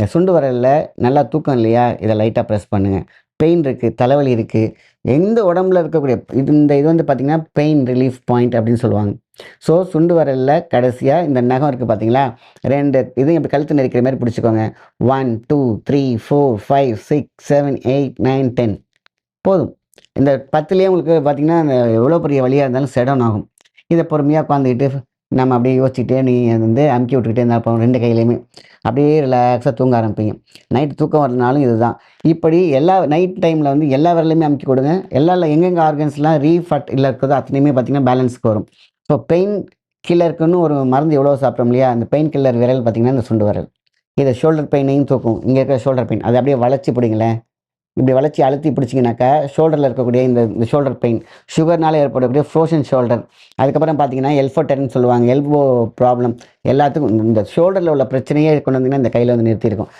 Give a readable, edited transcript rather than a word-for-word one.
இந்த சுண்டு விரல்ல நல்லா தூக்கம் இல்லையா? இத லைட்டா பிரஸ் பண்ணுங்க. பெயின் இருக்கு, தலைவலி இருக்கு. எந்த உடம்புல இருக்கக்கூடிய இது வந்து பார்த்தீங்கன்னா, பெயின் ரிலீஃப் பாயிண்ட் அப்படின்னு சொல்லுவாங்க. ஸோ சுண்டு விரல்ல கடைசியா இந்த நகம் இருக்கு பார்த்தீங்களா? 2 இதையும் இப்படி கழுத்து நெரிக்கிற மாரி பிடிச்சுக்கோங்க. 1, 2, 3, 4, 5, 6, 7, 8, 9, 10 போதும். இந்த 10லயே உங்களுக்கு பார்த்தீங்கன்னா, அந்த எவ்வளோ பெரிய வலியா இருந்தாலும் செடவுன் ஆகும். இத பொறுமையா உட்காந்துக்கிட்டு நம்ம அப்படியே யோசிச்சுக்கிட்டே நீங்க வந்து அமுக்கி விட்டுக்கிட்டே இருந்தா போதும் 2 கையிலயுமே. அப்படியே ரிலாக்ஸா தூங்க ஆரம்பிப்பீங்க. நைட் தூக்கம் வரலனாலும் இதுதான். இப்படி எல்லா நைட் டைம்ல வந்து எல்லா விரலையுமே அமுக்கி கொடுங்க. எங்கெங்க ஆர்கன்ஸ்லாம் ரீஃபட் இருக்குதோ அத்தனையுமே பார்த்தீங்கன்னா, பேலன்ஸ்க்கு வரும். ஸோ பெயின் கில்லருக்குன்னு ஒரு மருந்து எவ்வளோ சாப்பிட்டோம் இல்லையா? அந்த பெயின் கில்லர் விரல் பார்த்தீங்கன்னா, இந்த சுண்டு விரல். இது ஷோல்டர் பெயினையும் தூக்கும். இங்க இருக்கிற ஷோல்டர் பெயின். அத அப்படியே வளைச்சு பிடிங்களேன். இப்படி வளைச்சு அழுத்தி பிடிச்சீங்கனாக்கா, ஷோல்டர்ல இருக்கக்கூடிய இந்த ஷோல்டர் பெயின், சுகர்னால ஏற்படக்கூடிய ஃப்ரோசன் ஷோல்டர், அதுக்கப்புறம் பார்த்தீங்கன்னா, எல்ஃபோடெர்ன்னு சொல்லுவாங்க. எல்போ ப்ராப்ளம் எல்லாத்துக்கும் இந்த ஷோல்டர்ல உள்ள பிரச்சனையே கொண்டு வந்தீங்கன்னா, இந்த கையில வந்து நிறுத்தியிருக்கும்.